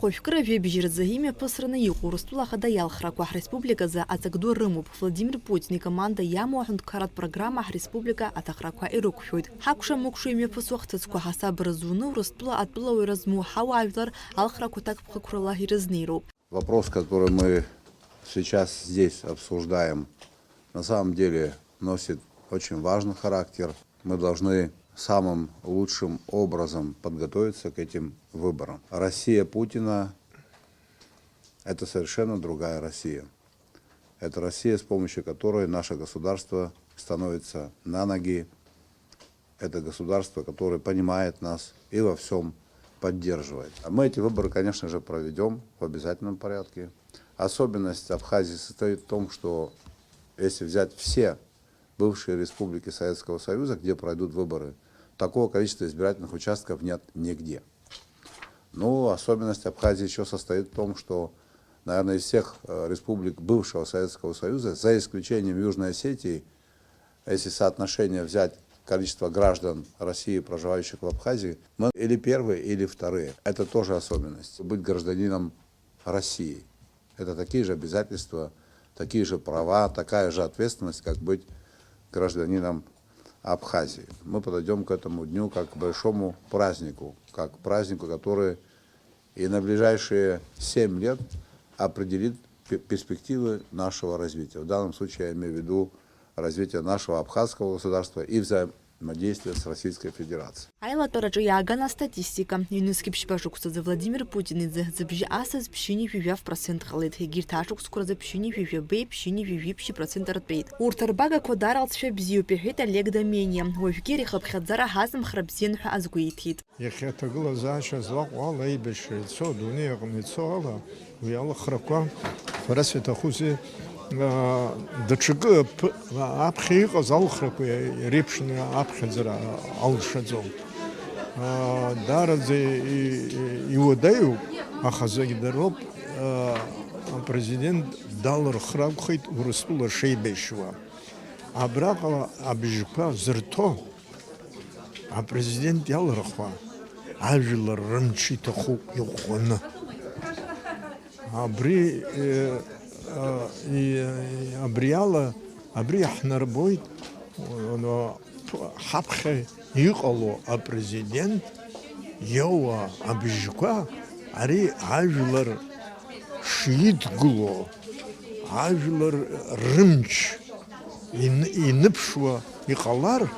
Хошкра вебежир за имя посраны Урустула Хадаял Хракуах Республика за Ацагду Рымуб Владимир Путин и команда Ямуахунд Карат программа Республика Атахракуа и Рукфюд. Хакуша мукшу имя посуахтацку Хасаб Разуну Урустула отбыла и разму Хауавлар Алхракутак Пхакурла и Разниру. Вопрос, который мы сейчас здесь обсуждаем, на самом деле носит очень важный характер. Мы должны самым лучшим образом подготовиться к этим выборам. Россия Путина – это совершенно другая Россия. Это Россия, с помощью которой наше государство становится на ноги. Это государство, которое понимает нас и во всем поддерживает. А мы эти выборы, конечно же, проведем в обязательном порядке. Особенность Абхазии состоит в том, что если взять все бывшие республики Советского Союза, где пройдут выборы, такого количества избирательных участков нет нигде. Ну, особенность Абхазии еще состоит в том, что, наверное, из всех республик бывшего Советского Союза, за исключением Южной Осетии, если соотношение взять количество граждан России, проживающих в Абхазии, мы или первые, или вторые. Это тоже особенность. Быть гражданином России. Это такие же обязательства, такие же права, такая же ответственность, как быть гражданином Абхазии. Мы подойдем к этому дню как к большому празднику, как к празднику, который и на ближайшие 7 лет определит перспективы нашего развития. В данном случае я имею в виду развитие нашего абхазского государства и взаимодействие с Российской Федерацией. Айла Торачуягана статистика. ЮНЕСКО пшпашукса за Владимир Путин из за асас пшини вивя в процент халит. Гирташук скоро за пшини вивя бей пшини вивя пши процент артбейт. Уртарбага квадарал тшэ бзиу пехет Олег Домения. Вовгири хабхадзара хазм храбзен азгуитхит. Ехета глаза шазлак вала и беши цо дуния гмицола. Уяла храква. Фарасвета хузи дачга апхига залхраква репшна апхадзара алшадзом. Даразе иудею ахазагидероб президент дал храбхит урыстула шейбешва. Абракала абжипа зрто. А президент ялрахва. Ажил рымчита ху юхона. Абри абриала абрихнарбойт хапхе يقولوا البريزيدنت يوا أبجوا أري عجلر شيد قلو عجلر رمش ينبشوا يقلار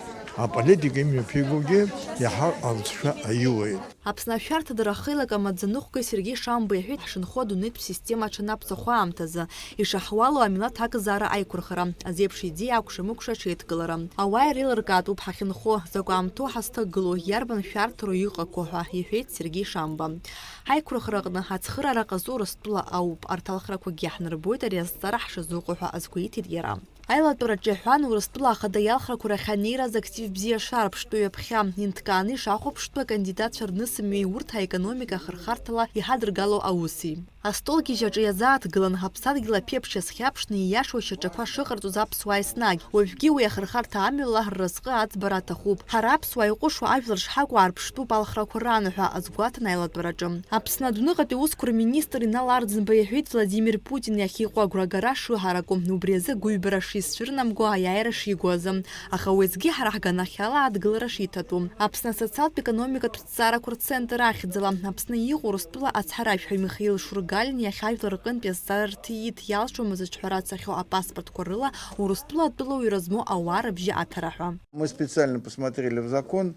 политика имя пигуге яхар алшва аюэ. Апснашарта дарахила камадзанухка Сергей Шамбы хит шинходу нет система чанапца хуамтаза и шахвалу амила так зара айкурхара азепши ди акушемукша четкалара. Ауай риларкату пхахинхо закуамту хастаглу ярбан шартру юқакоха ефет Сергей Шамба. Айкурхарагна хацхырара казура стула ауп арталхраку гяхнарбойта резарах шазуқуха азкуитит яра. Айла Торачухан урыстула Хадаял Кураханира за актив бзия шарп, что я пхям нинтканы шахоп, что кандидат шарнысами урта экономика хархартала и хадргало ауси. А столки жаджиязат глан хапсад гила пепша схяпшны и яшвача чаква шихарту запсуай снаг. Уевги уя хархарта амилла разга отбарата хуб. Харап суай кушу авил шхагу арпшту балхракурануха азгуата Айла Торачум. Апснадунугати ускур министр на лардзен боевит Владимир Путин яхиқуа гурагaraшу харакум нубрезе гуйбераши сфирнам гуаяйра шигозам. Ахауэзги харахгана хяла адгылара шитату. Апсна социал экономика цара курцентр ахидзала. Апсна игурустула ацхарафи Михаил Шургалин яхайвларкын песартиит ялшу мазачхарацаху а паспорт курыла урустула отбылу и размо ауара бжи атараха. Мы специально посмотрели в закон.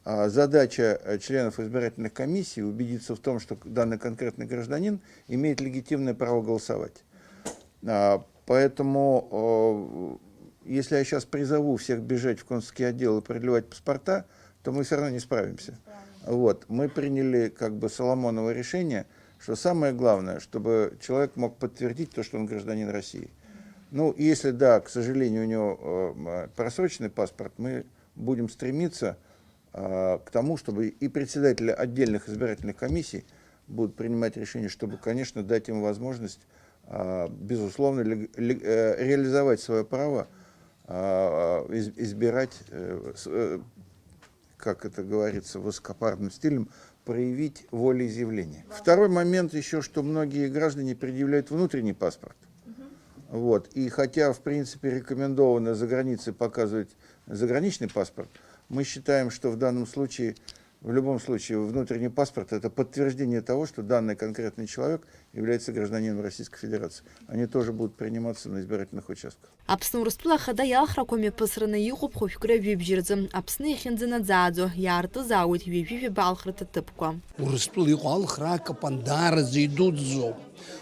Задача членов избирательных комиссий убедиться в том, что данный конкретный гражданин имеет легитимное право голосовать. Поэтому, если я сейчас призову всех бежать в консульский отдел и продлевать паспорта, то мы все равно не справимся. Вот. Мы приняли как бы Соломоново решение, что самое главное, чтобы человек мог подтвердить то, что он гражданин России. Ну, если да, к сожалению, у него просроченный паспорт, мы будем стремиться к тому, чтобы и председатели отдельных избирательных комиссий будут принимать решение, чтобы, конечно, дать им возможность, безусловно, реализовать свое право, избирать, как это говорится, высокопарным стилем, проявить волеизъявление. Второй момент еще, что многие граждане предъявляют внутренний паспорт. Вот. И хотя, в принципе, рекомендовано за границей показывать заграничный паспорт, мы считаем, что в данном случае, в любом случае, внутренний паспорт – это подтверждение того, что данный конкретный человек является гражданином Российской Федерации. Они тоже будут приниматься на избирательных участках. Аԥсны Урыстәыла ахада иалхрақәа мҩаԥысраны иҟоуп хәышәкра ҩыбжьаразы. Аԥсны иахьынӡанаӡааӡо иаартызаауеит ҩажәижәаба алхратә ҭыԥқәа. Урыстәыла иҟоу алхра акапандараӡа идуӡӡоуп.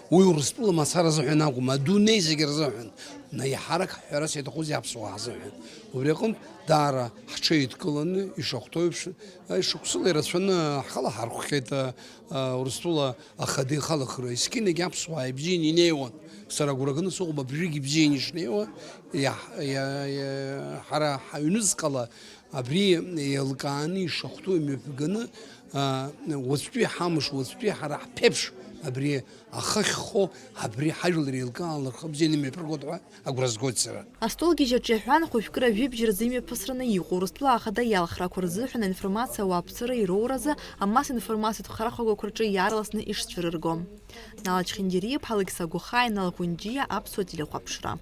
Уи Урыстәыла мацара азыҳәан акәым, адунеи зегьы рзыҳәан. Наиҳарак ҳҳәарас иаҭахузеи аԥсуаа ҳзыҳәан. Убри аҟнытә даара ҳҽеидкыланы ишахәҭоу еиԥш шықәсыла ирацәаны ҳхалаҳархәхьеит Урыстәыла ахада ихалахра. Есқьынагьы аԥсуаа ибзианы инеиуан. Сара агәра ганы сыҟоуп абригьы ибзианы ишнеиуа, ҳара ҳаҩнызҟала абри еилкааны ишахәҭоу имҩаԥганы уаҵәтәи ҳамыш, уаҵәтәи ҳара ҳԥеиԥш абри ахахьхо, абри ҳажәлар еилкааны рхы-бзианы имҩаԥыргоит ҳәа агәра згоит сара. Астолгьежьаҿ иаҳәан хәышәкра ҩыбжьаразы имҩаԥысраны иҟоу Урыстәыла ахада иалхрақәа рзыҳәан аинформациа ауааԥсыра ироуразы амассинформациатә харахәагақәа рҿы иаарласны ишцәырырго. Нала Чхиндириԥ, Алықьса Гухаи, Нала Ҟәынџьиа, Аԥсуа телехәаԥшра.